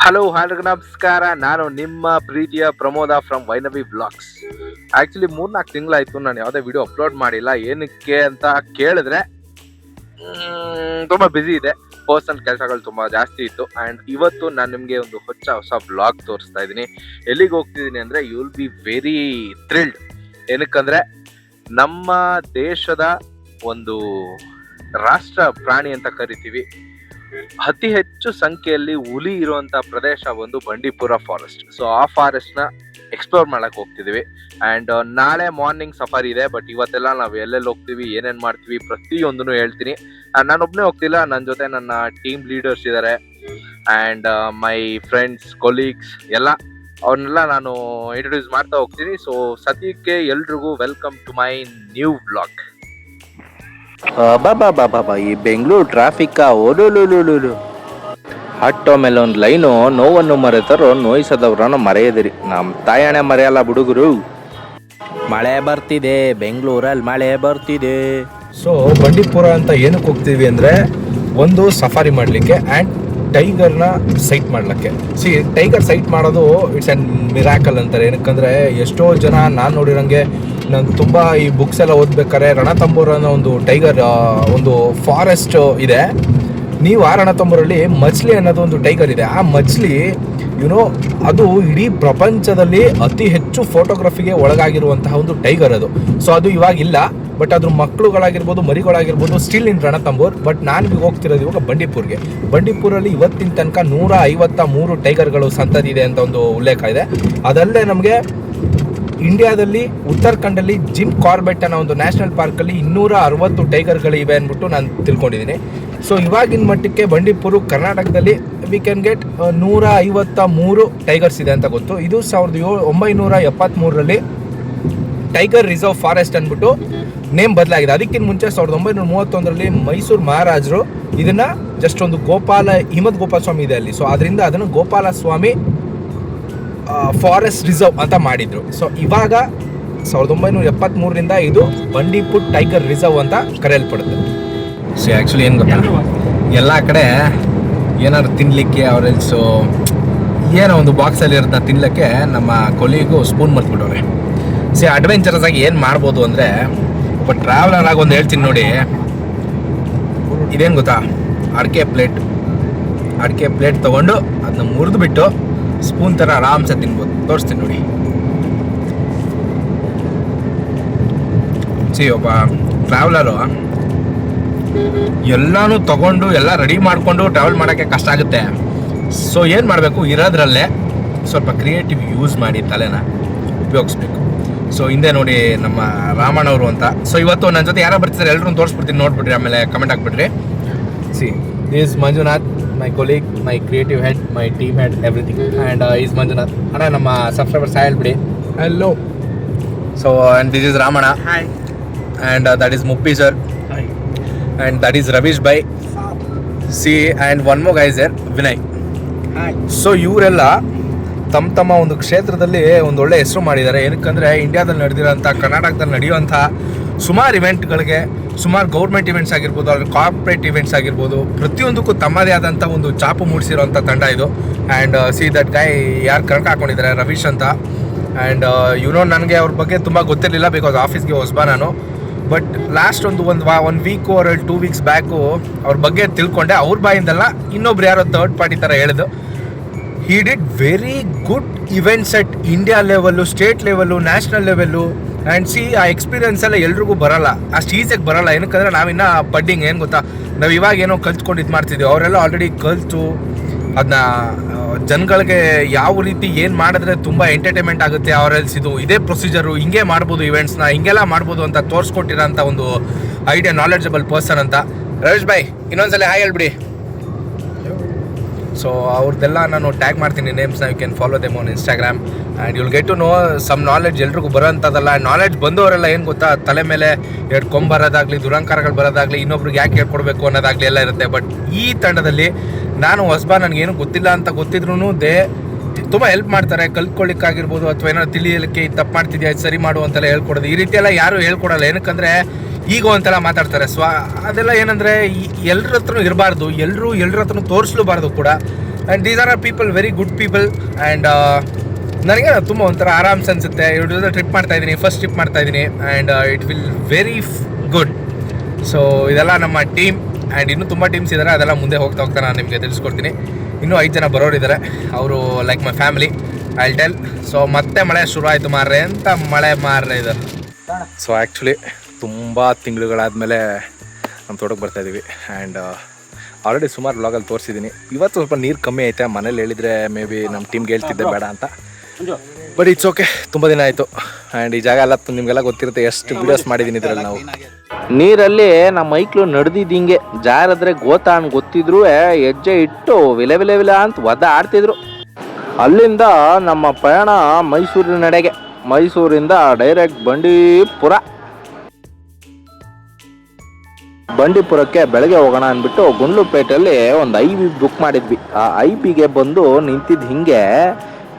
Hello ನಮಸ್ಕಾರ. ನಾನು ನಿಮ್ಮ ಪ್ರೀತಿಯ ಪ್ರಮೋದ ಫ್ರಮ್ ವೈನವಿ ವ್ಲಾಗ್ಸ್. ಆಕ್ಚುಲಿ 3-4 ತಿಂಗಳಾಯ್ತು ನಾನು ಯಾವುದೇ ವಿಡಿಯೋ ಅಪ್ಲೋಡ್ ಮಾಡಿಲ್ಲ. ಏನಕ್ಕೆ ಅಂತ ಕೇಳಿದ್ರೆ ತುಂಬಾ ಬ್ಯುಸಿ ಇದೆ, ಪರ್ಸನಲ್ ಕೆಲಸಗಳು ತುಂಬಾ ಜಾಸ್ತಿ ಇತ್ತು. ಅಂಡ್ ಇವತ್ತು ನಾನು ನಿಮಗೆ ಒಂದು ಹೊಸ ವ್ಲಾಗ್ ತೋರಿಸ್ತಾ ಇದ್ದೀನಿ. ಎಲ್ಲಿಗೆ ಹೋಗ್ತಿದ್ದೀನಿ ಅಂದ್ರೆ you will be very thrilled. ಏನಕ್ಕಂದ್ರೆ ನಮ್ಮ ದೇಶದ ಒಂದು ರಾಷ್ಟ್ರ ಪ್ರಾಣಿ ಅಂತ ಕರಿತೀವಿ, ಅತಿ ಹೆಚ್ಚು ಸಂಖ್ಯೆಯಲ್ಲಿ ಹುಲಿ ಇರುವಂತ ಪ್ರದೇಶ ಒಂದು ಬಂಡೀಪುರ ಫಾರೆಸ್ಟ್. ಸೊ ಆ ಫಾರೆಸ್ಟ್ ನ ಎಕ್ಸ್ಪ್ಲೋರ್ ಮಾಡಕ್ ಹೋಗ್ತಿದೀವಿ. ಅಂಡ್ ನಾಳೆ ಮಾರ್ನಿಂಗ್ ಸಫಾರಿ ಇದೆ, ಬಟ್ ಇವತ್ತೆಲ್ಲ ನಾವು ಎಲ್ಲೆಲ್ಲಿ ಹೋಗ್ತೀವಿ, ಏನೇನ್ ಮಾಡ್ತೀವಿ ಪ್ರತಿಯೊಂದನ್ನು ಹೇಳ್ತೀನಿ. ನಾನೊಬ್ನೇ ಹೋಗ್ತಿಲ್ಲ, ನನ್ನ ಜೊತೆ ನನ್ನ ಟೀಮ್ ಲೀಡರ್ಸ್ ಇದ್ದಾರೆ ಅಂಡ್ ಮೈ ಫ್ರೆಂಡ್ಸ್ ಕೊಲೀಗ್ಸ್ ಎಲ್ಲ, ಅವ್ರನ್ನೆಲ್ಲ ನಾನು ಇಂಟ್ರೊಡ್ಯೂಸ್ ಮಾಡ್ತಾ ಹೋಗ್ತೀನಿ. ಸೊ ಸದ್ಯಕ್ಕೆ ಎಲ್ರಿಗೂ welcome to my new vlog. ಬಾಬಾ ಈ ಬೆಂಗಳೂರು ಟ್ರಾಫಿಕ್ ಓಲೋಲು ಹಟ್ಟೋ ಮೇಲೆ ಒಂದು ಲೈನು, ನೋವನ್ನು ಮರೆತರೋ ನೋಯಿಸದವ್ರನ್ನ ಮರೆಯದಿರಿ. ನಮ್ಮ ತಾಯಣೆ ಮರೆಯಲ್ಲ ಹುಡುಗರು. ಮಳೆ ಬರ್ತಿದೆ ಬೆಂಗಳೂರಲ್ಲಿ, ಮಳೆ ಬರ್ತಿದೆ. ಸೊ ಬಂಡೀಪುರ ಅಂತ ಏನಕ್ಕೆ ಹೋಗ್ತೀವಿ ಅಂದರೆ, ಒಂದು ಸಫಾರಿ ಮಾಡಲಿಕ್ಕೆ ಆ್ಯಂಡ್ ಟೈಗರ್ನ ಸೈಟ್ ಮಾಡಲಿಕ್ಕೆ. ಟೈಗರ್ ಸೈಟ್ ಮಾಡೋದು ಇಟ್ಸ್ ಆ್ಯನ್ ಮಿರಾಕಲ್ ಅಂತಾರೆ. ಏನಕ್ಕಂದರೆ ಎಷ್ಟೋ ಜನ ನಾನು ನೋಡಿರೋಂಗೆ, ನಾನು ತುಂಬ ಈ ಬುಕ್ಸ್ ಎಲ್ಲ ಓದ್ಬೇಕಾದ್ರೆ ರಣತಂಬೂರ್ ಅನ್ನೋ ಒಂದು ಟೈಗರ್ ಒಂದು ಫಾರೆಸ್ಟ್ ಇದೆ. ನೀವು ಆ ರಣತಂಬೂರಲ್ಲಿ ಮಚ್ಲಿ ಅನ್ನೋದು ಒಂದು ಟೈಗರ್ ಇದೆ. ಆ ಮಚ್ಲಿ ಅದು ಇಡೀ ಪ್ರಪಂಚದಲ್ಲಿ ಅತಿ ಹೆಚ್ಚು ಫೋಟೋಗ್ರಫಿಗೆ ಒಳಗಾಗಿರುವಂತಹ ಒಂದು ಟೈಗರ್ ಅದು. ಸೊ ಅದು ಇವಾಗಿಲ್ಲ, ಬಟ್ ಅದ್ರ ಮಕ್ಕಳುಗಳಾಗಿರ್ಬೋದು, ಮರಿಗಳಾಗಿರ್ಬೋದು ಸ್ಟಿಲ್ ಇನ್ ರಣತಂಬೂರ್. ಬಟ್ ನಾನು ಹೋಗ್ತಿರೋದು ಇವಾಗ ಬಂಡೀಪುರ್ಗೆ. ಬಂಡೀಪುರಲ್ಲಿ ಇವತ್ತಿನ ತನಕ 153 ಟೈಗರ್ಗಳು ಸಂತತಿ ಇದೆ ಅಂತ ಒಂದು ಉಲ್ಲೇಖ ಇದೆ. ಅದಲ್ಲದೆ ನಮಗೆ ಇಂಡಿಯಾದಲ್ಲಿ ಉತ್ತರಾಖಂಡಲ್ಲಿ ಜಿಮ್ ಕಾರ್ಬೆಟ್ ಅನ್ನೋ ಒಂದು ನ್ಯಾಷನಲ್ ಪಾರ್ಕಲ್ಲಿ 260 ಟೈಗರ್ಗಳಿವೆ ಅಂದ್ಬಿಟ್ಟು ನಾನು ತಿಳ್ಕೊಂಡಿದ್ದೀನಿ. ಸೊ ಇವಾಗಿನ ಮಟ್ಟಕ್ಕೆ ಬಂಡೀಪುರ ಕರ್ನಾಟಕದಲ್ಲಿ ವಿ ಕ್ಯಾನ್ ಗೆಟ್ 153 ಟೈಗರ್ಸ್ ಇದೆ ಅಂತ ಗೊತ್ತು. ಇದು 1973ರಲ್ಲಿ ಟೈಗರ್ ರಿಸರ್ವ್ ಫಾರೆಸ್ಟ್ ಅಂದ್ಬಿಟ್ಟು ನೇಮ್ ಬದಲಾಗಿದೆ. ಅದಕ್ಕಿಂತ ಮುಂಚೆ 1931ರಲ್ಲಿ ಮೈಸೂರು ಮಹಾರಾಜರು ಇದನ್ನ ಜಸ್ಟ್ ಒಂದು ಹಿಮತ್ ಗೋಪಾಲ ಸ್ವಾಮಿ ಇದೆ ಅಲ್ಲಿ, ಸೊ ಅದರಿಂದ ಅದನ್ನು ಗೋಪಾಲ ಸ್ವಾಮಿ ಫಾರೆಸ್ಟ್ ರಿಸರ್ವ್ ಅಂತ ಮಾಡಿದ್ರು. ಸೊ ಇವಾಗ 1973ರಿಂದ ಇದು ಬಂಡೀಪುರ್ ಟೈಗರ್ ರಿಸರ್ವ್ ಅಂತ ಕರೆಯಲ್ಪಡುತ್ತೆ. ಸೊ ಆ್ಯಕ್ಚುಲಿ ಏನು ಗೊತ್ತಾ, ಎಲ್ಲ ಕಡೆ ಏನಾದ್ರು ತಿನ್ನಲಿಕ್ಕೆ ಅವರೆಲ್ಸು ಏನೋ ಒಂದು ಬಾಕ್ಸಲ್ಲಿ ಇರೋದನ್ನ ತಿನ್ನಲಿಕ್ಕೆ ನಮ್ಮ ಕೊಲಿಗೂ ಸ್ಪೂನ್ ಮರ್ತ್ಬಿಟ್ಟವ್ರೆ. ಅಡ್ವೆಂಚರಸ್ ಆಗಿ ಏನು ಮಾಡ್ಬೋದು ಅಂದರೆ, ಒಬ್ಬ ಟ್ರಾವೆಲರ್ ಆಗಿ ಒಂದು ಹೇಳ್ತೀನಿ ನೋಡಿ. ಇದೇನು ಗೊತ್ತಾ, ಅಡಿಕೆ ಪ್ಲೇಟ್ ತೊಗೊಂಡು ಅದನ್ನ ಮುರಿದ್ಬಿಟ್ಟು ಸ್ಪೂನ್ ಥರ ಆರಾಮ್ಸೆ ತಿನ್ಬೋದು. ತೋರಿಸ್ತೀನಿ ನೋಡಿ. ಒಬ್ಬ ಟ್ರಾವೆಲರು ಎಲ್ಲನೂ ತಗೊಂಡು ಎಲ್ಲ ರೆಡಿ ಮಾಡಿಕೊಂಡು ಟ್ರಾವೆಲ್ ಮಾಡೋಕ್ಕೆ ಕಷ್ಟ ಆಗುತ್ತೆ. ಸೊ ಏನು ಮಾಡಬೇಕು, ಇರೋದ್ರಲ್ಲೇ ಸ್ವಲ್ಪ ಕ್ರಿಯೇಟಿವ್ ಯೂಸ್ ಮಾಡಿ ತಲೆನ ಉಪಯೋಗಿಸ್ಬೇಕು. ಸೊ ಹಿಂದೆ ನೋಡಿ ನಮ್ಮ ರಾಮಣ್ಣವರು ಅಂತ. ಸೊ ಇವತ್ತು ನನ್ನ ಜೊತೆ ಯಾರೋ ಬರ್ತಿದ್ದಾರೆ, ಎಲ್ಲರೂ ತೋರಿಸ್ಬಿಡ್ತೀನಿ, ನೋಡ್ಬಿಡ್ರಿ, ಆಮೇಲೆ comment ಹಾಕ್ಬಿಡ್ರಿ. This is Manjunath, my colleague, my creative head, my team head, everything. And is Manjunath. ಅಣ್ಣ ನಮ್ಮ ಸಬ್ಸ್ಕ್ರೈಬರ್ಸ್ ಹೇಳ್ಬಿಡಿ. Hello. So and this is Ramana. Hi. And that is Muppi sir. Hi. And that is Ravish bhai. See, and one more guy is there, Vinay. Hi. So ಇವರೆಲ್ಲ ತಮ್ಮ ಒಂದು ಕ್ಷೇತ್ರದಲ್ಲಿ ಒಂದು ಒಳ್ಳೆ ಹೆಸರು ಮಾಡಿದ್ದಾರೆ. ಏನಕ್ಕಂದರೆ ಇಂಡಿಯಾದಲ್ಲಿ ನಡೆದಿರೋಂಥ, ಕರ್ನಾಟಕದಲ್ಲಿ ನಡೆಯುವಂಥ ಸುಮಾರು ಇವೆಂಟ್ಗಳಿಗೆ, ಸುಮಾರು ಗೌರ್ಮೆಂಟ್ ಇವೆಂಟ್ಸ್ ಆಗಿರ್ಬೋದು, ಅಲ್ಲಿ ಕಾರ್ಪೊರೇಟ್ ಇವೆಂಟ್ಸ್ ಆಗಿರ್ಬೋದು, ಪ್ರತಿಯೊಂದಕ್ಕೂ ತಮ್ಮದೇ ಆದಂಥ ಒಂದು ಚಾಪು ಮೂಡಿಸಿರೋಂಥ ತಂಡ ಇದು. ಆ್ಯಂಡ್ ಸಿ ದಟ್ ಗೈ ಯಾರು ಕಣಕ ಹಾಕೊಂಡಿದ್ದಾರೆ, ರವೀಶ್ ಅಂತ. ಆ್ಯಂಡ್ ನನಗೆ ಅವ್ರ ಬಗ್ಗೆ ತುಂಬ ಗೊತ್ತಿರಲಿಲ್ಲ, ಬಿಕಾಸ್ ಆಫೀಸ್ಗೆ ಹೊಸಬ ನಾನು. ಬಟ್ ಲಾಸ್ಟ್ ಒಂದು ವೀಕ್ ಆರ್ 2 ವೀಕ್ಸ್ ಬ್ಯಾಕು ಅವ್ರ ಬಗ್ಗೆ ತಿಳ್ಕೊಂಡೆ. ಅವ್ರ ಬಾಯಿಂದಲ್ಲ, ಇನ್ನೊಬ್ರು ಯಾರೋ ಥರ್ಡ್ ಪಾರ್ಟಿ ಥರ ಹೇಳಿದ್ದು. He did very good events at India level, state level, national level. And C ಆ ಎಕ್ಸ್ಪೀರಿಯನ್ಸ್ ಎಲ್ಲ ಎಲ್ರಿಗೂ ಬರೋಲ್ಲ, ಅಷ್ಟು ಈಸಿಯಾಗಿ ಬರೋಲ್ಲ. ಏನಕ್ಕಂದರೆ ನಾವಿನ್ನ ಬಡ್ಡಿಂಗ್, ಏನು ಗೊತ್ತಾ, ನಾವು ಇವಾಗ ಏನೋ ಕಲ್ತ್ಕೊಂಡು ಇದು ಮಾಡ್ತಿದ್ದೀವಿ. ಅವರೆಲ್ಲ ಆಲ್ರೆಡಿ ಕಲಿತು ಅದನ್ನ ಜನಗಳಿಗೆ ಯಾವ ರೀತಿ ಏನು ಮಾಡಿದ್ರೆ ತುಂಬ ಎಂಟರ್ಟೈನ್ಮೆಂಟ್ ಆಗುತ್ತೆ, ಅವರೆಲ್ಸ್ ಇದೇ ಪ್ರೊಸೀಜರು, ಹಿಂಗೆ ಮಾಡ್ಬೋದು, ಇವೆಂಟ್ಸ್ನ ಹಿಂಗೆಲ್ಲ ಮಾಡ್ಬೋದು ಅಂತ ತೋರಿಸ್ಕೊಟ್ಟಿರೋಂಥ ಒಂದು ಐಡಿಯಾ ನಾಲೆಡ್ಜಬಲ್ ಪರ್ಸನ್ ಅಂತ. ರವೀಶ್ ಭಾಯ್, ಇನ್ನೊಂದ್ಸಲ ಹಾಯ್ ಹೇಳ್ಬಿಡಿ. ಸೊ ಅವ್ರದ್ದೆಲ್ಲ ನಾನು ಟ್ಯಾಗ್ ಮಾಡ್ತೀನಿ ನೇಮ್ಸ್ನ. You can follow them on Instagram and you'll get to know some knowledge. ಎಲ್ರಿಗೂ ಬರೋಂಥದ್ದಲ್ಲ. ನಾಲೆಡ್ಜ್ ಬಂದವರೆಲ್ಲ ಏನು ಗೊತ್ತಾ, ತಲೆ ಮೇಲೆ 2 ಕೊಂಬ್ ಬರೋದಾಗಲಿ, ದುರಂಕಾರಗಳು ಬರೋದಾಗಲಿ, ಇನ್ನೊಬ್ರಿಗೆ ಯಾಕೆ ಹೇಳ್ಕೊಡ್ಬೇಕು ಅನ್ನೋದಾಗಲಿ ಎಲ್ಲ ಇರುತ್ತೆ. ಬಟ್ ಈ ತಂಡದಲ್ಲಿ ನಾನು ಹೊಸಬ, ನನಗೇನು ಗೊತ್ತಿಲ್ಲ ಅಂತ ಗೊತ್ತಿದ್ರೂ ತುಂಬ ಹೆಲ್ಪ್ ಮಾಡ್ತಾರೆ. ಕಲ್ತ್ಕೊಳ್ಳಿಕ್ಕಾಗಿರ್ಬೋದು, ಅಥವಾ ಏನಾದ್ರು ತಿಳಿಯಲಿಕ್ಕೆ ತಪ್ಪು ಮಾಡ್ತಿದ್ಯಾ ಸರಿ ಮಾಡು ಅಂತೆಲ್ಲ ಹೇಳ್ಕೊಡೋದು. ಈ ರೀತಿ ಎಲ್ಲ ಯಾರೂ ಹೇಳ್ಕೊಡಲ್ಲ. ಏನಕ್ಕಂದರೆ ಈಗೋ ಅಂತೆಲ್ಲ ಮಾತಾಡ್ತಾರೆ. ಅದೆಲ್ಲ ಏನಂದರೆ ಎಲ್ಲರ ಹತ್ರನೂ ಇರಬಾರ್ದು, ಎಲ್ಲರ ಹತ್ರನೂ ತೋರಿಸ್ಲೂಬಾರ್ದು ಕೂಡ. And these are people very good people. And ನನಗೆ ತುಂಬ ಒಂಥರ ಆರಾಮ್ಸ್ ಅನಿಸುತ್ತೆ. ಇವ್ರ ಟ್ರಿಪ್ ಮಾಡ್ತಾ ಇದ್ದೀನಿ, ಫಸ್ಟ್ ಟ್ರಿಪ್ ಮಾಡ್ತಾ ಇದ್ದೀನಿ. And it will very good. So ಇದೆಲ್ಲ ನಮ್ಮ ಟೀಮ್. ಆ್ಯಂಡ್ ಇನ್ನೂ ತುಂಬ ಟೀಮ್ಸ್ ಇದ್ದಾರೆ, ಅದೆಲ್ಲ ಮುಂದೆ ಹೋಗ್ತಾ ನಾನು ನಿಮಗೆ ತಿಳಿಸ್ಕೊಡ್ತೀನಿ. ಇನ್ನೂ 5 ಜನ ಬರೋರಿದ್ದಾರೆ, ಅವರು like my family. I tell. So ಮತ್ತೆ ಮಳೆ ಶುರು ಆಯಿತು ಮಾರ್ರೆ, ಎಂತ ಮಳೆ ಮಾರ್ರೆ ಇದು. ಸೊ ಆ್ಯಕ್ಚುಲಿ ತುಂಬ ತಿಂಗಳುಗಳಾದಮೇಲೆ ನಮ್ಮ ತೋಟಕ್ಕೆ ಬರ್ತಾಯಿದ್ದೀವಿ. ಆ್ಯಂಡ್ ಆಲ್ರೆಡಿ ಸುಮಾರು ವ್ಲಾಗಲ್ಲಿ ತೋರಿಸಿದ್ದೀನಿ. ಇವತ್ತು ಸ್ವಲ್ಪ ನೀರು ಕಮ್ಮಿ ಐತೆ. ಮನೇಲಿ ಹೇಳಿದರೆ ಮೇ ಬಿ ನಮ್ಮ ಟೀಮ್ಗೆ ಹೇಳ್ತಿದ್ದೆ ಬೇಡ ಅಂತ, ಬಟ್ ಇಟ್ಸ್ ಓಕೆ. ತುಂಬ ದಿನ ಆಯಿತು. ಆ್ಯಂಡ್ ಈ ಜಾಗ ಎಲ್ಲ ನಿಮಗೆಲ್ಲ ಗೊತ್ತಿರುತ್ತೆ, ಎಷ್ಟು ವೀಡಿಯೋಸ್ ಮಾಡಿದ್ದೀನಿ ಇದರಲ್ಲಿ. ನಾವು ನೀರಲ್ಲಿ ನಮ್ಮ ಮೈಕ್ಳು ನಡೆದಿದ್ದಿಂಗೆ ಜಾರದ್ರೆ ಗೋತಾನ್ ಗೊತ್ತಿದ್ರು ಹೆಜ್ಜೆ ಇಟ್ಟು ವಿಲೆ ವಿಲೆ ವಿಲ ಅಂತ ಒದ ಆಡ್ತಿದ್ರು. ಅಲ್ಲಿಂದ ನಮ್ಮ ಪಯಣ ಮೈಸೂರಿನೆಡೆಗೆ. ಮೈಸೂರಿಂದ ಡೈರೆಕ್ಟ್ ಬಂಡೀಪುರಕ್ಕೆ ಬೆಳಗ್ಗೆ ಹೋಗೋಣ ಅಂದ್ಬಿಟ್ಟು ಗುಂಡ್ಲುಪೇಟೆಯಲ್ಲಿ ಒಂದು ಐಬಿ ಬುಕ್ ಮಾಡಿದ್ವಿ. ಆ ಐಬಿಗೆ ಬಂದು ನಿಂತಿದ್ದು ಹಿಂಗೆ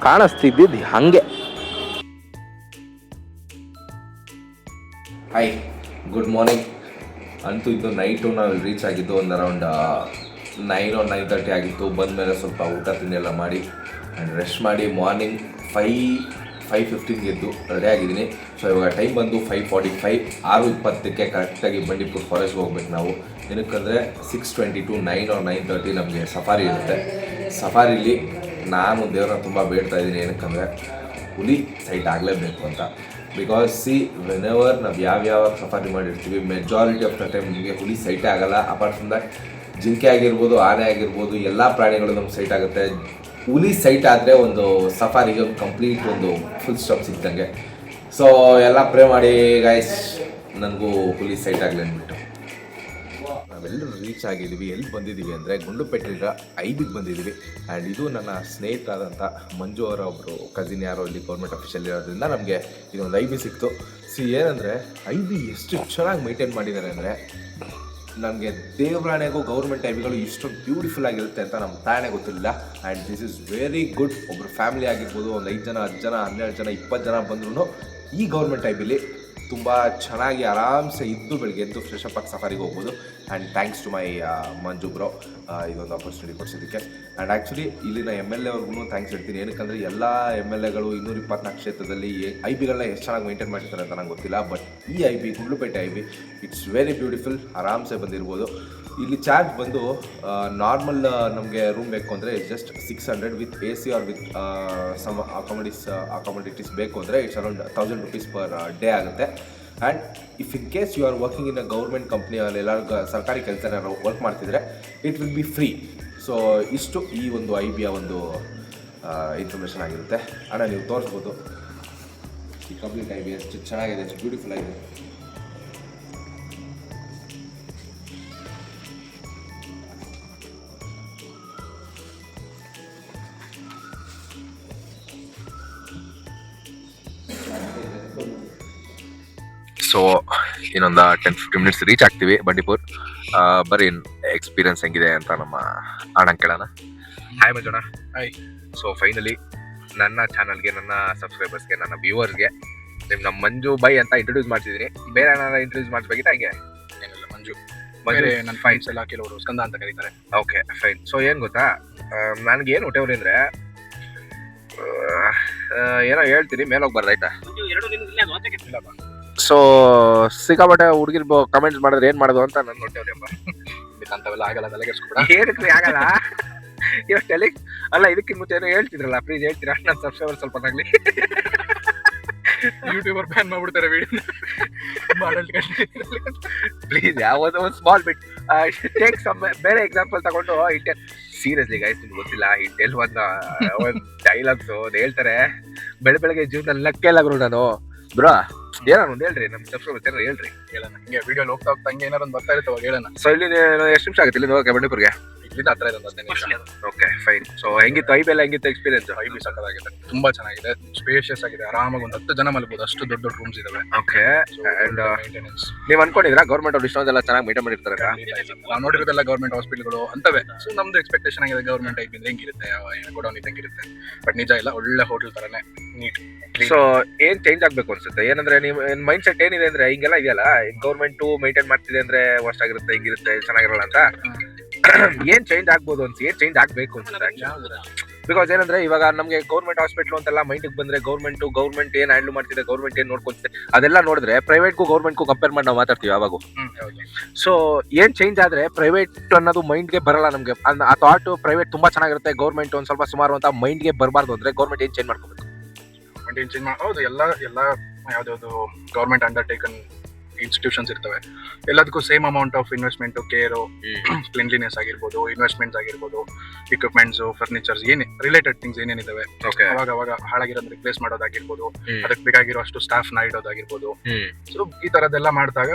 ಕಾಣಿಸ್ತಿದ್ದಿದ್ದು ಹಂಗೆ. Hi, good morning. ಅಂತೂ ಇದು ನೈಟು ನಾವು ರೀಚ್ ಆಗಿದ್ದು ಒಂದು ಅರೌಂಡ್ 9 or 9:30 ಆಗಿತ್ತು. ಬಂದಮೇಲೆ ಸ್ವಲ್ಪ ಊಟ ತಿಂಡಿ ಎಲ್ಲ ಮಾಡಿ ಆ್ಯಂಡ್ ರೆಸ್ಟ್ ಮಾಡಿ ಮಾರ್ನಿಂಗ್ 5:15 ಎದ್ದು ರೆಡಿ ಆಗಿದ್ದೀನಿ. ಸೊ ಇವಾಗ ಟೈಮ್ ಬಂದು 5:45. 6:20ಕ್ಕೆ ಕರೆಕ್ಟಾಗಿ ಬಂಡೀಪುರ ಫಾರೆಸ್ಟ್ಗೆ ಹೋಗ್ಬೇಕು ನಾವು. ಏನಕ್ಕಂದರೆ 6:20 to 9 or 9:30 ನಮಗೆ ಸಫಾರಿ ಇರುತ್ತೆ. ಸಫಾರಿಲಿ ನಾನು ದೇವ್ರನ್ನ ತುಂಬ ಬೇಡ್ತಾ ಇದ್ದೀನಿ, ಏನಕ್ಕಂದರೆ ಹುಲಿ ಸೈಟ್ ಆಗಲೇಬೇಕು ಅಂತ. ಬಿಕಾಸ್ ವೆನೆವರ್ ನಾವು ಯಾವ್ಯಾವ ಸಫಾರಿ ಮಾಡಿರ್ತೀವಿ, ಮೆಜಾರಿಟಿ ಆಫ್ ದ ಟೈಮ್ ನಿಮಗೆ ಹುಲಿ ಸೈಟೇ ಆಗೋಲ್ಲ. ಅಪಾರ್ಟ್ ಫ್ರಮ್ ದಟ್ ಜಿಂಕೆ ಆಗಿರ್ಬೋದು, ಆನೆ ಆಗಿರ್ಬೋದು, ಎಲ್ಲ ಪ್ರಾಣಿಗಳು ನಮ್ಗೆ ಸೈಟ್ ಆಗುತ್ತೆ. ಹುಲಿ ಸೈಟ್ ಆದರೆ ಒಂದು ಸಫಾರಿಗೆ ಒಂದು ಕಂಪ್ಲೀಟ್ ಒಂದು ಫುಲ್ ಸ್ಟಾಪ್ ಸಿಗ್ದಂಗೆ. ಸೊ ಎಲ್ಲ ಪ್ರೇ ಮಾಡಿ ಗೈಸ್, ನನಗೂ ಹುಲಿ ಸೈಟ್ ಆಗಲಿ ಅಂದ್ಬಿಟ್ಟು. ನಾವೆಲ್ಲರೂ ರೀಚ್ ಆಗಿದ್ದೀವಿ. ಎಲ್ಲಿ ಬಂದಿದ್ದೀವಿ ಅಂದರೆ ಗುಂಡ್ಲುಪೇಟೆಯಿಂದ ಐಬಿಗೆ ಬಂದಿದ್ದೀವಿ. ಆ್ಯಂಡ್ ಇದು ನನ್ನ ಸ್ನೇಹಿತರಾದಂಥ ಮಂಜು ಅವರ ಒಬ್ಬರು ಕಸಿನ್, ಯಾರೋ ಇಲ್ಲಿ ಗೌರ್ಮೆಂಟ್ ಅಫಿಷಿಯಲ್ ಇರೋದ್ರಿಂದ ನಮಗೆ ಇದೊಂದು ಐಬಿ ಸಿಕ್ತು. ಏನಂದರೆ ಐಬಿ ಎಷ್ಟು ಚೆನ್ನಾಗಿ ಮೈಂಟೈನ್ ಮಾಡಿದ್ದಾರೆ ಅಂದರೆ, ನನಗೆ ದೇವರಾಣೆಗೂ ಗೌರ್ಮೆಂಟ್ ಐಬಿಗಳು ಇಷ್ಟೊಂದು ಬ್ಯೂಟಿಫುಲ್ ಆಗಿರುತ್ತೆ ಅಂತ ನಮ್ಮ ತಾಯಣೆ ಗೊತ್ತಿರಲಿಲ್ಲ. And this is very good. ಒಬ್ಬರು ಫ್ಯಾಮಿಲಿ ಆಗಿರ್ಬೋದು, ಒಂದು 5 ಜನ, 10 ಜನ, 12 ಜನ, 20 ಜನ ಬಂದ್ರೂ ಈ ಗೌರ್ಮೆಂಟ್ ಐಬಿಲಿ ತುಂಬ ಚೆನ್ನಾಗಿ ಆರಾಮ್ಸೆ ಇದ್ದು ಬೆಳಗ್ಗೆ ಎದ್ದು ಫ್ರೆಶ್ ಅಪ್ ಆಗಿ ಸಫಾರಿಗೆ ಹೋಗ್ಬೋದು. And thanks to my Manju bro ಇದೊಂದು ಆಪರ್ಚುನಿಟಿ ಕೊಡಿಸೋದಕ್ಕೆ. ಆ್ಯಂಡ್ ಆ್ಯಕ್ಚುಲಿ ಇಲ್ಲಿನ MLA ಅವ್ರಿಗೂ ಥ್ಯಾಂಕ್ಸ್ ಹೇಳ್ತೀನಿ. ಏನಕ್ಕಂದರೆ ಎಲ್ಲ MLAಗಳು 224 ಕ್ಷೇತ್ರದಲ್ಲಿ ಐಬಿಗಳನ್ನ ಎಷ್ಟು ಚೆನ್ನಾಗಿ ಮೈಂಟೈನ್ ಮಾಡಿರ್ತಾರೆ ಅಂತ ನಂಗೆ ಗೊತ್ತಿಲ್ಲ. ಬಟ್ ಈ IB Gundlupet IB it's very beautiful. ಆರಾಮ್ಸೆ ಬಂದಿರ್ಬೋದು. ಇಲ್ಲಿ ಚಾರ್ಜ್ ಬಂದು ನಾರ್ಮಲ್ ನಮಗೆ ರೂಮ್ ಬೇಕು ಅಂದರೆ just 600 with AC or with some accommodities ಬೇಕು ಅಂದರೆ it's around 1000 rupees per day ಆಗುತ್ತೆ. And if in case you are working in a government company, ಅಲ್ಲಿ ಎಲ್ಲರೂ ಸರ್ಕಾರಿ ಕೆಲಸ ಏನಾದ್ರು ವರ್ಕ್ ಮಾಡ್ತಿದ್ರೆ it will be free. So ಇಷ್ಟು ಈ ಒಂದು ಐಬಿಯ ಒಂದು ಇನ್ಫಾರ್ಮೇಷನ್ ಆಗಿರುತ್ತೆ. ಅಣ್ಣ ನೀವು ತೋರಿಸ್ಬೋದು ಈ ಕಂಪ್ಲೀಟ್ ಐಬಿ ಎಷ್ಟು ಚೆನ್ನಾಗಿದೆ, ಎಷ್ಟು ಬ್ಯೂಟಿಫುಲ್ ಆಗಿದೆ. ಸೊ ಇನ್ನೊಂದು 10-15 minutes ರೀಚ್ ಆಗ್ತೀವಿ ಬಂಡೀಪುರ್. ಬರೀ ಎಕ್ಸ್ಪೀರಿಯನ್ಸ್ ಹೆಂಗಿದೆ ಅಂತ ನಮ್ಮ ಅಣ್ಣ ಕೇಳೋಣ. Hi Manjanna. Hi. So finally ನನ್ನ ಚಾನಲ್ಗೆ, ನನ್ನ ಸಬ್ಸ್ಕ್ರೈಬರ್ಸ್ಗೆ, ನನ್ನ ವ್ಯೂವರ್ಸ್ಗೆ ನಮ್ಮ ಮಂಜು ಬೈ ಅಂತ ಇಂಟ್ರೊಡ್ಯೂಸ್ ಮಾಡ್ತಿದ್ದೀನಿ. ಬೇರೆ ಏನಾರ ಇಂಟ್ರೊಡ್ಯೂಸ್ ಮಾಡಿಸ್ಬೇಕಿತ್ತ? ಹಂಗೆ ಏನಿಲ್ಲ, ಮಂಜು ನನ್ನ ಫೈನ್ಸ್ ಎಲ್ಲ ಕೆಲವರು ಸ್ಕಂದ ಅಂತ ಕರೀತಾರೆ. Okay fine. ಸೊ ಏನು ಗೊತ್ತಾ, ನನಗೇನು ಹೊಟ್ಟೆವ್ರಿ ಅಂದರೆ ಏನೋ ಹೇಳ್ತೀನಿ, ಮೇಲೋಗಿ ಬರ್ದಾಯ್ತಾ. ಸೊ ಸಿಕ್ಕಾಪಟ್ಟೆ ಹುಡುಗಿರು ಕಮೆಂಟ್ಸ್ ಮಾಡಿದ್ರೆ ಏನು ಮಾಡೋದು ಅಂತ ನನ್ನ ಹೊಟ್ಟೆವ್ರಿ ಅಪ್ಪ. ಅಂತವೆಲ್ಲ ಆಗಲ್ಲ, ತಲೆಗೆಡ್ಸ್ಕೊಬೇಡ. ಏನಕ್ಕೆ ಆಗಲ್ಲ ಇವಾಗ ಟೆಲಿ ಅಲ್ಲ. ಇದಕ್ಕಿಂತ ಮುಂಚೆ ಏನೋ ಹೇಳ್ತಿದ್ರಲ್ಲ, ಪ್ಲೀಸ್ ಹೇಳ್ತೀರಾ? ನನ್ನ ಸಬ್ಸ್ಕ್ರೈಬರ್ ಸ್ವಲ್ಪ ಆಗಲಿ. ಯೂಟ್ಯೂಬರ್ ಬ್ಯಾನ್ ಮಾಡ್ಬಿಡ್ತಾರೆ ವಿಡಿಯೋ. ಪ್ಲೀಸ್ ಯಾವುದೋ ಒಂದು ಸ್ಮಾಲ್ ಬಿಟ್ ಟೇಕ್ ಸಮ್ ಬೇರೆ ಎಕ್ಸಾಂಪಲ್ ತಗೊಂಡು ಇಂಟೆಲ್ ಸೀರಿಯಸ್ಲಿ ಗೈಸ್, ನಿಮ್ಗೆ ಗೊತ್ತಿಲ್ಲ ಇಂಟೆಲ್ ಒಂದು ಡೈಲಾಗ್ಸ್ ಹೇಳ್ತಾರೆ, ಬೆಳಗ್ಗೆ ಜೀವನದಲ್ಲಿ ಲಕ್ಕೆ ಇಲ್ಲ ಗುರು ನಾನು ಬ್ರೋ. ಏನಾರು ಒಂದು ಹೇಳ್ರಿ, ನಮ್ಮ ಸಬ್ಸ್ಕ್ರೈಬರ್ಸ್ ಏನಾರು ಹೇಳ್ರಿ. ಹೇಳೋಣ ಹಿಂಗೆ ವಿಡಿಯೋ ಹೋಗ್ತಾ ಹೋಗ್ತಾ ಹಂಗೆ ಏನಾರು ಒಂದು ಬರ್ತಾ ಇರ್ತವಾಗ ಹೇಳೋಣ. ಸೊ ಇಲ್ಲಿ ಎಷ್ಟು ನಿಮಿಷ ಆಗುತ್ತೆ ಇಲ್ಲಿ ಹೋಗಕ್ಕೆ ಬಂಡೀಪುರ್ಗೆ? ಇಲ್ಲಿಂದ ಹತ್ರ ಇದೆ, 15 ನಿಮಿಷ. Okay fine. ಸೊ ಹೆಂಗಿತ್ತು ಐಬಿ ಎಲ್ಲ? ಹೆಂಗಿತ್ತು ಎಕ್ಸ್ಪೀರಿಯನ್ಸ್? ಐಬಿ ಸಕ್ಕತ್ತಾಗಿದೆ, ತುಂಬಾ ಚೆನ್ನಾಗಿದೆ, ಸ್ಪೇಷಿಯಸ್ ಆಗಿದೆ, ಆರಾಮಾಗಿ ಒಂದು 10 ಜನ ಮಲ್ಬೋದು, ಅಷ್ಟು ದೊಡ್ಡ ದೊಡ್ಡ ರೂಮ್ಸ್ ಇದಾವೆ. ಓಕೆ. ಅಂಡ್ ನೀವು ಅನ್ಕೊಂಡಿದ್ರಾ ಗೌರ್ಮೆಂಟ್ ಅವ್ರು ಇಷ್ಟೊಂದೆಲ್ಲ ಚೆನ್ನಾಗಿ ಮೇಂಟೈನ್ ಮಾಡಿರ್ತಾರೆ? ನಾವು ನೋಡಿರೋದೆಲ್ಲ ಗೌರ್ಮೆಂಟ್ ಹಾಸ್ಪಿಟಲ್ಗಳು ಅಂತವೆ. ಸೊ ನಮ್ದು ಎಕ್ಸ್ಪೆಕ್ಟೇಷನ್ ಆಗಿದೆ ಗೌರ್ಮೆಂಟ್ ಐಬಿ ಹೆಂಗಿರುತ್ತೆ, ಗೋಡೌನ್ ಹೆಂಗಿರುತ್ತೆ. ಬಟ್ ನಿಜ ಇಲ್ಲ, ಒಳ್ಳೆ ಹೋಟೆಲ್ ತರನೇ ನೀಟ್. ಸೊ ಏನ್ ಚೇಂಜ್ ಆಗ್ಬೇಕು ಅನ್ಸುತ್ತೆ? ಏನಂದ್ರೆ ನೀವು ಮೈಂಡ್ ಸೆಟ್ ಏನಿದೆ ಅಂದ್ರೆ ಹಿಂಗೆಲ್ಲ ಇದೆಯಲ್ಲ, ಗೌರ್ಮೆಂಟ್ ಮೇಂಟೈನ್ ಮಾಡ್ತಿದೆ ಅಂದ್ರೆ ವರ್ಸ್ಟ್ ಆಗಿರುತ್ತೆ, ಹಿಂಗಿರುತ್ತೆ, ಚೆನ್ನಾಗಿರಲ್ಲ ಅಂತ. ಏನ್ ಚೇಂಜ್ ಆಗ್ಬೋದು ಅಂತ, ಏನ್ ಚೇಂಜ್ ಆಗ್ಬೇಕು ಅನ್ಸುತ್ತೆ ಬಿಕಾಸ್ ಏನಂದ್ರೆ ಇವಾಗ ನಮಗೆ ಗೌರ್ಮೆಂಟ್ ಹಾಸ್ಪಿಟಲ್ ಅಂತೆಲ್ಲ ಮೈಂಡಿಗೆ ಬಂದ್ರೆ ಗೌರ್ಮೆಂಟ್ ಏನ್ ಹ್ಯಾಂಡಲ್ ಮಾಡ್ತಿದೆ, ಗೌರ್ಮೆಂಟ್ ಏನ್ ನೋಡ್ಕೊತಿದೆ ಅದೆಲ್ಲ ನೋಡಿದ್ರೆ ಪ್ರೈವೇಟ್ಗೂ ಗೌರ್ಮೆಂಟ್ಗೂ ಕಂಪೇರ್ ಮಾಡಿ ನಾವು ಮಾತಾಡ್ತೀವಿ ಯಾವಾಗೂ. ಸೊ ಏನ್ ಚೇಂಜ್ ಆದ್ರೆ ಪ್ರೈವೇಟ್ ಅನ್ನೋದು ಮೈಂಡ್ಗೆ ಬರಲ್ಲ ನಮ್ಗೆ. ಆ ಥಾಟ್ ಪ್ರೈವೇಟ್ ತುಂಬಾ ಚೆನ್ನಾಗಿರುತ್ತೆ, ಗೌರ್ಮೆಂಟ್ ಒಂದ್ ಸ್ವಲ್ಪ ಸುಮಾರು ಅಂತ ಮೈಂಡ್ಗೆ ಬರಬಾರ್ದು ಅಂದ್ರೆ ಗೌರ್ಮೆಂಟ್ ಏನ್ ಚೇಂಜ್ ಮಾಡ್ಕೋಬೇಕು? ಹೌದು, ಎಲ್ಲ ಯಾವ್ದಾವ್ದು ಗೌರ್ಮೆಂಟ್ ಅಂಡರ್ಟೇಕನ್ ಇನ್ಸ್ಟಿಟ್ಯೂಷನ್ಸ್ ಇರ್ತವೆ, ಎಲ್ಲದಕ್ಕೂ same amount of investment, care, cleanliness ಆಗಿರ್ಬೋದು, ಇನ್ವೆಸ್ಟ್ಮೆಂಟ್ಸ್ ಆಗಿರ್ಬೋದು, ಇಕ್ವಿಪ್ಮೆಂಟ್ಸ್, ಫರ್ನಿಚರ್ಸ್, ಏನೇ ರಿಲೇಟೆಡ್ ಥಿಂಗ್ಸ್ ಏನೇನಿದಾವೆ ಅವಾಗ ಹಾಳಾಗಿರೋದ್ ರಿಪ್ಲೇಸ್ ಮಾಡೋದಾಗಿರ್ಬೋದು, ಅದಕ್ಕೆ ಬೇಕಾಗಿರೋ ಅಷ್ಟು ಸ್ಟಾಫ್ ನ ಇಡೋದಾಗಿರ್ಬೋದು. ಸೊ ಈ ತರದೆಲ್ಲ ಮಾಡಿದಾಗ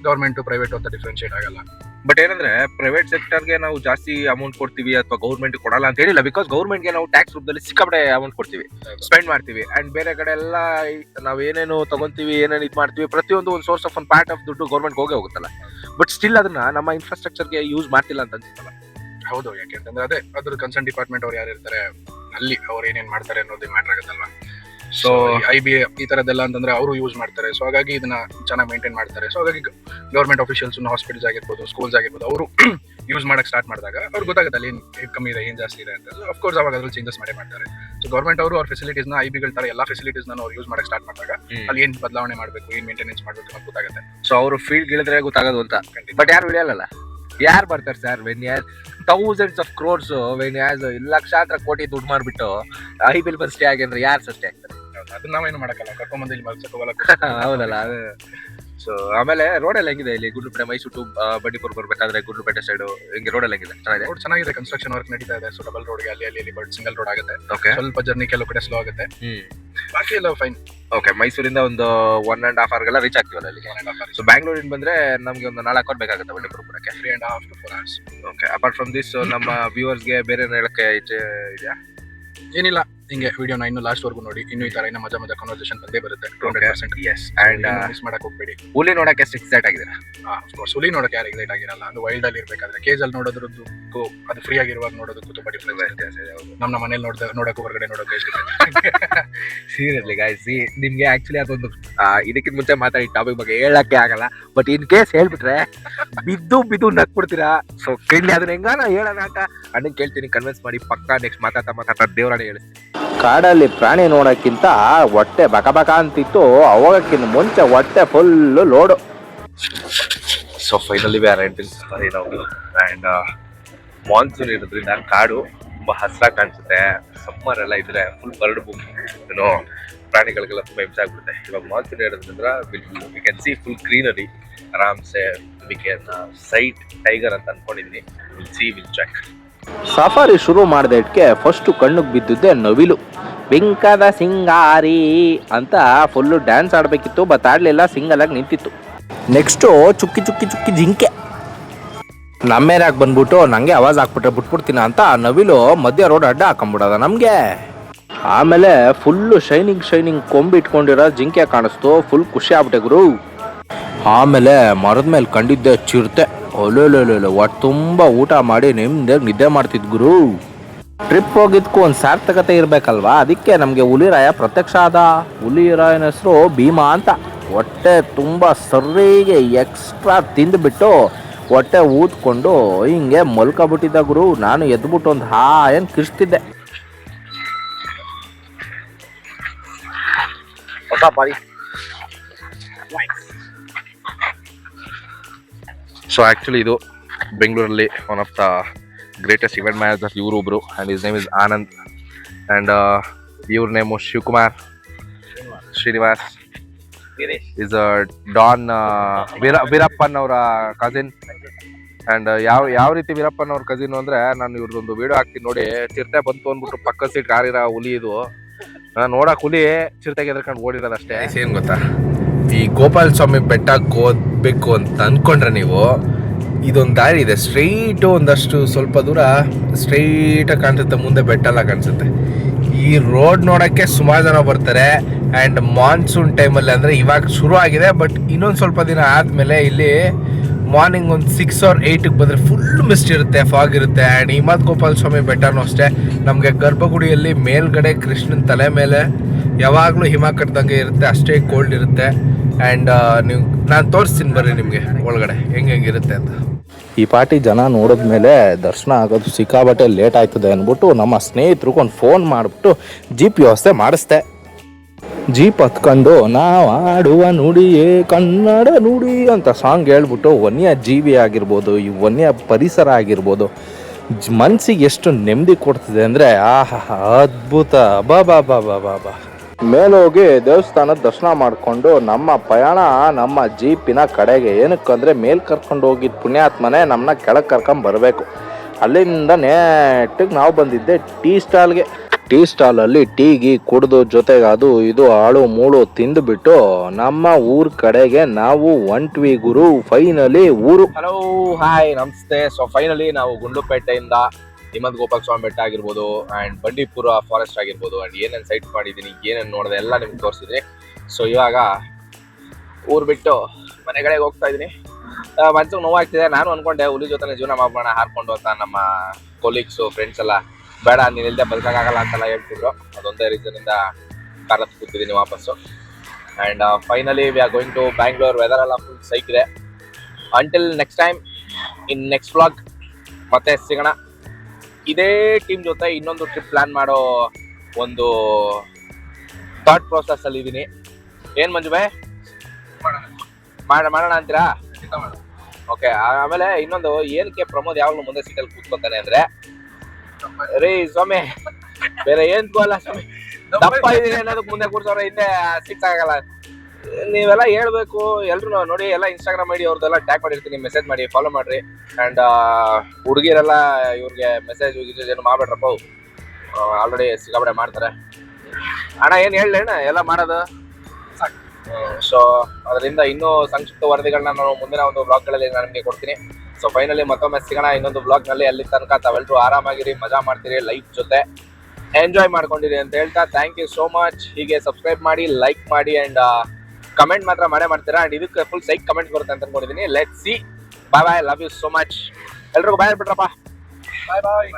ಗೌರ್ಮೆಂಟ್ ಪ್ರೈವೇಟ್ ಅಂತ ಡಿಫ್ರೆನ್ಶಿಯೇಟ್ ಆಗಲ್ಲ. ಬಟ್ ಏನಂದ್ರೆ ಪ್ರೈವೇಟ್ ಸೆಕ್ಟರ್ಗೆ ನಾವು ಜಾಸ್ತಿ ಅಮೌಂಟ್ ಕೊಡ್ತೀವಿ ಅಥವಾ ಗೌರ್ಮೆಂಟ್ ಕೊಡಲ್ಲ ಅಂತ ಹೇಳಿಲ್ಲ, ಬಿಕಾಸ್ ಗೌರ್ಮೆಂಟ್ಗೆ ನಾವು ಟ್ಯಾಕ್ಸ್ ರೂಪದಲ್ಲಿ ಸಿಕ್ಕಾಪಟ್ಟೆ ಅಮೌಂಟ್ ಕೊಡ್ತೀವಿ, ಸ್ಪೆಂಡ್ ಮಾಡ್ತೀವಿ. ಅಂಡ್ ಬೇರೆ ಕಡೆ ಎಲ್ಲ ನಾವು ಏನೇನು ತಗೊಂತೀವಿ, ಏನೇನು ಇದು ಮಾಡ್ತೀವಿ, ಪ್ರತಿಯೊಂದು ಒಂದು ಸೋರ್ಸ್ ಆಫ್ ಒಂದು ಪಾರ್ಟ್ ಆಫ್ ದುಡ್ಡು ಗೌರ್ಮೆಂಟ್ ಹೋಗುತ್ತಲ್ಲ. ಬಟ್ ಸ್ಟಿಲ್ ಅದನ್ನ ನಮ್ಮ ಇನ್ಫ್ರಾಸ್ಟ್ರಕ್ಚರ್ಗೆ ಯೂಸ್ ಮಾಡ್ತಿಲ್ಲ ಅಂತ ಅನ್ಸುತ್ತಲ್ಲ. ಹೌದು, ಯಾಕೆಂತಂದ್ರೆ ಅದ್ರ ಕನ್ಸರ್ನ್ ಡಿಪಾರ್ಟ್ಮೆಂಟ್ ಅವ್ರು ಯಾರು ಇರ್ತಾರೆ ಅಲ್ಲಿ ಅವ್ರು ಏನೇನ್ ಮಾಡ್ತಾರೆ ಅನ್ನೋದು ಮ್ಯಾಟರ್ ಆಗುತ್ತಲ್ವಾ. ಸೊ IBA ಈ ತರದೆಲ್ಲ ಅಂತಂದ್ರೆ ಅವರು ಯೂಸ್ ಮಾಡ್ತಾರೆ. ಸೊ ಹಾಗಾಗಿ ಇದನ್ನ ಚೆನ್ನಾಗಿ ಮೇಂಟೈನ್ ಮಾಡ್ತಾರೆ. ಸೊ ಹಾಗಾಗಿ ಗೌರ್ಮೆಂಟ್ ಆಫೀಷಿಯಲ್ಸ್, ಹಾಸ್ಪಿಟಲ್ಸ್ ಆಗಿರ್ಬೋದು, ಸ್ಕೂಲ್ಸ್ ಆಗಿರ್ಬೋದು, ಅವರು ಯೂಸ್ ಮಾಡಕ್ ಸ್ಟಾರ್ಟ್ ಮಾಡಿದಾಗ ಅವ್ರಿಗೆ ಗೊತ್ತಾಗುತ್ತೆ ಅಲ್ಲಿ ಏನ್ ಕಮ್ಮಿ ಇದೆ, ಏನ್ ಜಾಸ್ತಿ ಇದೆ ಅಂತ. ಅಫ್ಕೋರ್ಸ್ ಅವಾಗ ಅದ್ರಲ್ಲಿ ಚೇಂಜಸ್ ಮಾಡೇ ಮಾಡ್ತಾರೆ. ಸೊ ಗೌರ್ಮೆಂಟ್ ಅವರು ಅವ್ರ ಫೆಸಿಲಿಟೀಸ್ ನ IBಗಳ ತರ ಎಲ್ಲಾ ಫೆಸಿಲಿಟೀಸ್ ನ ಅವ್ರು ಯೂಸ್ ಮಾಡಕ್ ಸ್ಟಾರ್ಟ್ ಮಾಡಿದಾಗ ಅಲ್ಲಿ ಏನ್ ಬದಲಾವಣೆ ಮಾಡಬೇಕು, ಏನ್ ಮೇಂಟೆನೆನ್ಸ್ ಮಾಡಬೇಕು ಅಂತ ಗೊತ್ತಾಗುತ್ತೆ. ಸೊ ಅವರು ಫೀಲ್ಡ್ ಇಳಿದ್ರೆ ಗೊತ್ತಾಗೋದು ಅಂತ. ಬಟ್ ಯಾರು ಇಳಿಯಲ್ಲ, ಯಾರು ಬರ್ತಾರೆ ಸರ್? ವೆನ್ ಯಾರ್ ಥೌಸಂಡ್ಸ್ ಆಫ್ ಕ್ರೋರ್ಸ್, ವೆನ್ ಯಾಸ್ ಲಕ್ಷಾಂತರ ಕೋಟಿ ದುಡ್ಡು ಮಾಡ್ಬಿಟ್ಟು IBL ಬಸ್ ಸ್ಟೇ ಆಗಿ ಅಂದ್ರೆ ಯಾರು ಸಸ್ಟೇ ಆಗ್ತಾರೆ? ಅದನ್ನ ನಾವೇನು ಮಾಡಕ್ಕಲ್ಲ, ಕರ್ಕೊಂಡ್ ಇಲ್ಲಿ ಹೌದಲ್ಲ. ಸೊ ಆಮೇಲೆ ರೋಡ್ ಎಲ್ಲ ಹೆಂಗಿದೆ ಇಲ್ಲಿ? ಗುಂಡ್ಲುಪೇಟೆ, ಮೈಸೂರು ಟು ಬಂಡೀಪುರ ಬರ್ಬೇಕಾದ್ರೆ ಗುಂಡ್ಲುಪೇಟೆ ಸೈಡ್ ಹಿಂಗೆ ರೋಡ್ ಎಲ್ಲ ಹೆಂಗಿದೆ? ರೋಡ್ ಚೆನ್ನಾಗಿದೆ, ಕನ್ಸ್ಟ್ರಕ್ಷನ್ ವರ್ಕ್ ನಡೀತಾ ಇದೆ. ಸೊ ಡಬಲ್ ರೋಡ್ಗೆ ಅಲ್ಲಿ ಬಟ್ ಸಿಂಗಲ್ ರೋಡ್ ಆಗುತ್ತೆ. ಸ್ವಲ್ಪ ಜರ್ನಿ ಕೆಲವು ಕಡೆ ಸ್ಲೋ ಆಗುತ್ತೆ, ಬಾಕಿ ಎಲ್ಲ ಫೈನ್. ಓಕೆ, ಮೈಸೂರಿಂದ ಒಂದು 1.5 hours ರೀಚ್ ಆಗ್ತೀವಲ್ಲ ಅಲ್ಲಿಗೆ. ಸೊ ಬ್ಯಾಂಗ್ಳೂರಿಂದ ಬಂದ್ರೆ ನಮ್ಗೆ ಒಂದು 4 hours ಬೇಕಾಗುತ್ತೆ ಬಂಡೀಪುರ ಬರೋಕ್ಕೆ. 3.5 to 4 hours. Okay, apart from this ನಮ್ಮ ವ್ಯೂವರ್ಸ್ಗೆ ಬೇರೆ ಹೇಳಕ್ಕೆ ಇದೆಯಾ? ಏನಿಲ್ಲ, ಹಿಂಗೆ ವಿಡಿಯೋನ ಇನ್ನು ಲಾಸ್ಟ್ ವರ್ಗು ನೋಡಿ. ಇನ್ನು ಈ ತರ ಇನ್ನ ಮಜಾ ಕನ್ವರ್ಸೇಷನ್ ಬಂದೇ ಬರುತ್ತೆ 200%. ಎಸ್, ಅಂಡ್ ಮಿಸ್ ಮಾಡಕ್ ಹೋಗ್ಬೇಡಿ. ಹುಲಿ ನೋಡಕ್ಕೆ ಎಷ್ಟು ಎಕ್ಸೈಟ್ ಆಗಿದ್ದೀರಾ? ಅಫ್ಕೋರ್ಸ್ ಹುಲಿ ನೋಡಕ್ಕೆ ಯಾರು ಎಕ್ಸೈಟ್ ಆಗಿರಲ್ಲ. ಅದು ವೈಲ್ಡ್ ಅಲ್ಲಿ ಇರ್ಬೇಕಾದ್ರೆ ಕೇಜ್ ಅಲ್ಲಿ ನೋಡೋದ್ರದ್ದು ಅದು ಫ್ರೀ ಆಗಿರುವಾಗ ನೋಡೋದಕ್ಕೂ ತುಂಬಾ ಡಿಫ್ರೆನ್ಸ್ ಇದೆ. ನಮ್ಮ ಮನೇಲಿ ನೋಡಕ್ಕೆ ಹೊರಗಡೆ ನೋಡೋಕೆ ಸೀರಿಯಸ್ಲಿ ಗೈಸ್, ನಿಮ್ಗೆ ಆಕ್ಚುಲಿ ಅದೊಂದು ಇದಕ್ಕಿಂತ ಮುಂಚೆ ಮಾತಾಡಿ ಟಾಪಿಕ್ ಬಗ್ಗೆ ಹೇಳಕ್ಕೆ ಆಗಲ್ಲ. ಬಟ್ ಇನ್ ಕೇಸ್ ಹೇಳ್ಬಿಟ್ರೆ ಬಿದ್ದು ನಕ್ಬಿಡ್ತೀರಾ. ಸೊ ಕೇಳಿ ಅದನ್ನ ಹೆಂಗಾನ ಹೇಳೋಣ ಅಂತ ಅಣ್ಣನ್ ಕೇಳ್ತೀನಿ, ಕನ್ವಿನ್ಸ್ ಮಾಡಿ ಪಕ್ಕಾ ನೆಕ್ಸ್ಟ್ ಮಾತಾಡ್ತಾ ದೇವರಾಣೆ ಹೇಳಿಸ್ತೀನಿ. ಕಾಡಲ್ಲಿ ಪ್ರಾಣಿ ನೋಡೋಕ್ಕಿಂತ ಹೊಟ್ಟೆ ಬಕ ಅಂತಿತ್ತು, ಅವಾಗಕ್ಕಿಂತ ಮುಂಚೆ ಹೊಟ್ಟೆ full load. So finally we R entering safari ನಾವು. ಆ್ಯಂಡ್ ಮಾನ್ಸೂನ್ ಇರೋದ್ರಿಂದ ಕಾಡು ತುಂಬ ಹಸಿರಾಗಿ ಕಾಣಿಸುತ್ತೆ. ಸಮ್ಮರ್ ಎಲ್ಲ ಇದ್ರೆ ಫುಲ್ ಬರ್ಡ್ ಬುಕ್ ಏನೋ ಪ್ರಾಣಿಗಳಿಗೆಲ್ಲ ತುಂಬ ಹಿಂಸೆ ಆಗ್ಬಿಡುತ್ತೆ. ಇವಾಗ ಮಾನ್ಸೂನ್ ಇರೋದ್ರಿಂದ we can see full greenery, ಆರಾಮ್ಸೆ ವಿ ಕ್ಯಾನ್ ಸೈಟ್ ಟೈಗರ್ ಅಂತ ಅನ್ಕೊಂಡಿದ್ದೀನಿ. Will check. ಸಫಾರಿ ಶುರು ಮಾಡಿದಕ್ಕೆ ಫಸ್ಟು ಕಣ್ಣಿಗೆ ಬಿದ್ದಿದ್ದೆ ನವಿಲು. ಬಿಂಕದ ಸಿಂಗಾರಿ ಅಂತ ಫುಲ್ಲು ಡ್ಯಾನ್ಸ್ ಆಡಬೇಕಿತ್ತು, ಬಟ್ ಆಡಲಿಲ್ಲ, ಸಿಂಗಲಾಗಿ ನಿಂತಿತ್ತು. ನೆಕ್ಸ್ಟು ಚುಕ್ಕಿ ಜಿಂಕೆ ನಮ್ಮೇರಾಗಿ ಬಂದ್ಬಿಟ್ಟು ನನಗೆ ಆವಾಜ್ ಹಾಕ್ಬಿಟ್ರೆ ಬಿಟ್ಬಿಡ್ತೀನ ಅಂತ ನವಿಲು ಮಧ್ಯ ರೋಡ್ ಅಡ್ಡ ಹಾಕೊಂಬಿಡೋದ ನಮಗೆ. ಆಮೇಲೆ ಫುಲ್ಲು ಶೈನಿಂಗ್ ಕೊಂಬಿಟ್ಕೊಂಡಿರೋ ಜಿಂಕೆ ಕಾಣಿಸ್ತು, ಫುಲ್ ಖುಷಿ ಆಗ್ಬಿಟ್ಟೆ ಗುರು. ಆಮೇಲೆ ಮರದ ಮೇಲೆ ಕಂಡಿದ್ದೆ ಚಿರತೆ. ಒಳ್ಳೊಳ್ಳೆ ಒಟ್ಟು ತುಂಬ ಊಟ ಮಾಡಿ ನಿದ್ದೆ ಮಾಡ್ತಿದ್ ಗುರು. ಟ್ರಿಪ್ ಹೋಗಿದ್ಕು ಒಂದು ಸಾರ್ಥಕತೆ ಇರಬೇಕಲ್ವಾ, ಅದಕ್ಕೆ ನಮಗೆ ಹುಲಿರಾಯ ಪ್ರತ್ಯಕ್ಷ ಆದ. ಹುಲಿರಾಯನ ಹೆಸರು ಭೀಮಾ ಅಂತ. ಹೊಟ್ಟೆ ತುಂಬ ಸರಿಗೆ ಎಕ್ಸ್ಟ್ರಾ ತಿಂದುಬಿಟ್ಟು ಹೊಟ್ಟೆ ಊದ್ಕೊಂಡು ಹಿಂಗೆ ಮಲ್ಕೊಬಿಟ್ಟಿದ್ದ ಗುರು. ನಾನು ಎದ್ಬಿಟ್ಟು ಒಂದು ಹಾಯನ್ ಕಿರ್ಸ್ತಿದ್ದೆ. ಸೊ ಆ್ಯಕ್ಚುಲಿ ಇದು ಬೆಂಗಳೂರಲ್ಲಿ one of the greatest event manager ಇವರೊಬ್ರು, and his name is Anand. And ಇವ್ರ name Shivakumar Srinivas is don Veerappan ಅವರ ಕಸಿನ್. ಆ್ಯಂಡ್ ಯಾವ ರೀತಿ ವೀರಪ್ಪನ್ ಅವ್ರ ಕಸಿನ್ ಅಂದರೆ, ನಾನು ಇವ್ರದ್ದೊಂದು ವಿಡಿಯೋ ಹಾಕ್ತೀನಿ ನೋಡಿ. ಚಿರತೆ ಬಂತು ಅಂದ್ಬಿಟ್ಟು ಪಕ್ಕದ ಸೀಟ್ ಕಾರಿರೋ ಹುಲಿ ಇದು. ನೋಡಕ್ಕೆ ಹುಲಿ ಚಿರತೆಗೆ ಎದ್ರಕೊಂಡು ಓಡಿರೋದು ಅಷ್ಟೇ. ಏನು ಗೊತ್ತಾ, ಈ ಗೋಪಾಲ ಸ್ವಾಮಿ ಬೆಟ್ಟಕ್ಕೆ ಹೋಗ್ಬೇಕು ಅಂತ ಅಂದ್ಕೊಂಡ್ರೆ ನೀವು, ಇದೊಂದು ದಾರಿ ಇದೆ ಸ್ಟ್ರೈಟು, ಒಂದಷ್ಟು ಸ್ವಲ್ಪ ದೂರ ಸ್ಟ್ರೈಟಾಗಿ ಕಾಣಿಸುತ್ತೆ, ಮುಂದೆ ಬೆಟ್ಟ ಎಲ್ಲ ಕಾಣಿಸುತ್ತೆ. ಈ ರೋಡ್ ನೋಡೋಕ್ಕೆ ಸುಮಾರು ಜನ ಬರ್ತಾರೆ. ಆ್ಯಂಡ್ ಮಾನ್ಸೂನ್ ಟೈಮಲ್ಲಿ ಅಂದರೆ ಇವಾಗ ಶುರು ಆಗಿದೆ, ಬಟ್ ಇನ್ನೊಂದು ಸ್ವಲ್ಪ ದಿನ ಆದಮೇಲೆ ಇಲ್ಲಿ ಮಾರ್ನಿಂಗ್ ಒಂದು 6 or 8 ಬಂದರೆ ಫುಲ್ ಮಿಸ್ಟ್ ಇರುತ್ತೆ, ಫಾಗ್ ಇರುತ್ತೆ. ಆ್ಯಂಡ್ ಹಿಮತ್ ಗೋಪಾಲ ಸ್ವಾಮಿ ಬೆಟ್ಟನೂ ಅಷ್ಟೇ, ನಮಗೆ ಗರ್ಭಗುಡಿಯಲ್ಲಿ ಮೇಲ್ಗಡೆ ಕೃಷ್ಣನ ತಲೆ ಮೇಲೆ ಯಾವಾಗಲೂ ಹಿಮ ಕಟ್ಟದಂಗೆ ಇರುತ್ತೆ, ಅಷ್ಟೇ ಕೋಲ್ಡ್ ಇರುತ್ತೆ. ಆ್ಯಂಡ್ ನೀವು ನಾನು ತೋರಿಸ್ತೀನಿ ಬರ್ರಿ ನಿಮಗೆ ಒಳಗಡೆ ಹೆಂಗಿರುತ್ತೆ ಅಂತ. ಈ ಪಾರ್ಟಿ ಜನ ನೋಡಿದ್ಮೇಲೆ ದರ್ಶನ ಆಗೋದು ಸಿಕ್ಕಾಬಟ್ಟೆ ಲೇಟ್ ಆಯ್ತದೆ ಅಂದ್ಬಿಟ್ಟು ನಮ್ಮ ಸ್ನೇಹಿತರಿಗೆ ಒಂದು ಫೋನ್ ಮಾಡಿಬಿಟ್ಟು ಜೀಪ್ ವ್ಯವಸ್ಥೆ ಮಾಡಿಸ್ದೆ. ಜೀಪ್ ಹತ್ಕೊಂಡು ನಾವು ಆಡುವ ನುಡಿಯೇ ಕನ್ನಡ ನುಡಿ ಅಂತ ಸಾಂಗ್ ಹೇಳ್ಬಿಟ್ಟು ವನ್ಯ ಜೀವಿ ಆಗಿರ್ಬೋದು, ಈ ವನ್ಯ ಪರಿಸರ ಆಗಿರ್ಬೋದು, ಮನಸ್ಸಿಗೆ ಎಷ್ಟು ನೆಮ್ಮದಿ ಕೊಡ್ತಿದೆ ಅಂದರೆ ಆಹಾ ಅದ್ಭುತ. ಬಾ ಮೇಲೋಗಿ ದೇವಸ್ಥಾನದ ದರ್ಶನ ಮಾಡಿಕೊಂಡು ನಮ್ಮ ಪಯಣ ನಮ್ಮ ಜೀಪಿನ ಕಡೆಗೆ. ಏನಕ್ಕಂದರೆ ಮೇಲೆ ಕರ್ಕೊಂಡು ಹೋಗಿದ್ದ ಪುಣ್ಯಾತ್ಮನೇ ನಮ್ಮನ್ನ ಕೆಳಗೆ ಕರ್ಕೊಂಡು ಬರಬೇಕು. ಅಲ್ಲಿಂದ ನೆಟ್ಟಿಗೆ ನಾವು ಬಂದಿದ್ದೆ ಟೀ ಸ್ಟಾಲ್ಗೆ. ಟೀ ಸ್ಟಾಲಲ್ಲಿ ಟೀಗಿ ಕುಡಿದು ಜೊತೆಗೆ ಅದು ಇದು ಆಳು ಮೂಳು ತಿಂದುಬಿಟ್ಟು ನಮ್ಮ ಊರ ಕಡೆಗೆ ನಾವು ಹೊಂಟ್ವಿ ಗುರು. ಫೈನಲಿ ಊರು. ಹಲೋ ಹಾಯ್ ನಮಸ್ತೆ. ಸೊ ಫೈನಲಿ ನಾವು ಗುಂಡ್ಲುಪೇಟೆಯಿಂದ ಹಿಮತ್ ಗೋಪಾಲ ಸ್ವಾಮಿ ಬೆಟ್ಟ ಆಗಿರ್ಬೋದು ಆ್ಯಂಡ್ ಬಂಡೀಪುರ ಫಾರೆಸ್ಟ್ ಆಗಿರ್ಬೋದು ಆ್ಯಂಡ್ ಏನೇನು ಸೈಟ್ ಮಾಡಿದ್ದೀನಿ, ಏನೇನು ನೋಡಿದೆ ಎಲ್ಲ ನಿಮ್ಗೆ ತೋರಿಸಿದ್ದೀನಿ. ಸೊ ಇವಾಗ ಊರು ಬಿಟ್ಟು ಮನೆ ಕಡೆಗೆ ಹೋಗ್ತಾ ಇದ್ದೀನಿ. ಮನ್ಸಿಗೆ ನೋವಾಗ್ತಿದೆ. ನಾನು ಅನ್ಕೊಂಡೆ ಹುಲಿ ಜೊತೆ ಜೀವನ ಮಾಡೋಣ ಹಾರ್ಕೊಂಡು ಅಂತ. ನಮ್ಮ ಕೊಲೀಗ್ಸು ಫ್ರೆಂಡ್ಸ್ ಎಲ್ಲ ಬೇಡ ನೀನು ಇಲ್ಲದೆ ಬದುಕಾಗಲ್ಲ ಅಂತೆಲ್ಲ ಹೇಳ್ತಿದ್ರು. ಅದೊಂದೇ ರೀಸನಿಂದ ಕಾರ್ ಹತ್ತಿ ಕೂತಿದ್ದೀನಿ ವಾಪಸ್ಸು. And finally we are going to Bangalore. Weather ಎಲ್ಲ ಫುಲ್ ಸೈಕ್ ಇದೆ. Until next time in next vlog ಮತ್ತೆ ಸಿಗೋಣ. ಇದೇ ಟೀಮ್ ಜೊತೆ ಇನ್ನೊಂದು ಟ್ರಿಪ್ ಪ್ಲಾನ್ ಮಾಡೋ ಒಂದು ಥಾಟ್ ಪ್ರೋಸೆಸ್ ಅಲ್ಲಿ ಇದ್ದೀನಿ. ಏನ್ ಮಂಜು ಬೈ ಮಾಡೋಣ ಅಂತೀರಾ? ಓಕೆ. ಆಮೇಲೆ ಇನ್ನೊಂದು ಏನಕ್ಕೆ ಪ್ರಮೋದ್ ಯಾವಾಗಲೂ ಮುಂದೆ ಸೀಟಲ್ಲಿ ಕೂತ್ಕೊತಾನೆ ಅಂದ್ರೆ, ರೀ ಸ್ವಾಮಿ ಬೇರೆ ಏನ್ ಅಲ್ಲ ಸ್ವಾಮಿ, ದಪ್ಪ ಇದೀನಿ ಅನ್ನೋದಕ್ಕೆ ಮುಂದೆ ಕೂರ್ಸೋರ ಹಿಂದೆ ಸಿಕ್ಸ್ ಆಗಲ್ಲ. ನೀವೆಲ್ಲ ಹೇಳ್ಬೇಕು. ಎಲ್ರು ನೋಡಿ ಎಲ್ಲ ಇನ್ಸ್ಟಾಗ್ರಾಮ್ ಐಡಿ ಅವ್ರದ್ದೆಲ್ಲ ಟ್ಯಾಗ್ ಮಾಡಿರ್ತೀನಿ, ಮೆಸೇಜ್ ಮಾಡಿ ಫಾಲೋ ಮಾಡ್ರಿ. ಆ್ಯಂಡ್ ಹುಡುಗಿರೆಲ್ಲ ಇವ್ರಿಗೆ ಮೆಸೇಜ್ ಏನು ಮಾಡ್ಬೇಡ್ರಪ್ಪ, ಆಲ್ರೆಡಿ ಸಿಕ್ಕಾಪಟ್ಟೆ ಮಾಡ್ತಾರೆ. ಅಣ್ಣ ಏನು ಹೇಳಣ್ಣ ಎಲ್ಲ ಮಾಡೋದು. ಸೊ ಅದರಿಂದ ಇನ್ನೂ ಸಂಕ್ಷಿಪ್ತ ವರದಿಗಳನ್ನ ನಾನು ಮುಂದಿನ ಒಂದು ಬ್ಲಾಗ್ಗಳಲ್ಲಿ ನಾನು ನಿಮಗೆ ಕೊಡ್ತೀನಿ. ಸೊ ಫೈನಲಿ ಮತ್ತೊಮ್ಮೆ ಸಿಗೋಣ ಇನ್ನೊಂದು ಬ್ಲಾಗ್ನಲ್ಲಿ. ಅಲ್ಲಿ ತನಕ ತಾವೆಲ್ಲರೂ ಆರಾಮಾಗಿರಿ, ಮಜಾ ಮಾಡ್ತೀರಿ, ಲೈಫ್ ಜೊತೆ ಎಂಜಾಯ್ ಮಾಡ್ಕೊಂಡಿರಿ ಅಂತ ಹೇಳ್ತಾ ಥ್ಯಾಂಕ್ ಯು ಸೋ ಮಚ್. ಹೀಗೆ ಸಬ್ಸ್ಕ್ರೈಬ್ ಮಾಡಿ, ಲೈಕ್ ಮಾಡಿ ಆ್ಯಂಡ್ ಕಮೆಂಟ್ ಮಾತ್ರ ಮಾಡ್ತೀರಾ. ಆ್ಯಂಡ್ ಇದಕ್ಕೆ ಫುಲ್ ಸೈಕ್ ಕಮೆಂಟ್ ಬರುತ್ತೆ ಅಂತ ಅನ್ಕೊಂಡಿದ್ದೀನಿ. Let see. Bye bye, love you so much. ಎಲ್ರಿಗೂ ಬಾಯ್ ಬಿಟ್ರಪ್ಪ. ಬಾಯ್ ಬಾಯ್.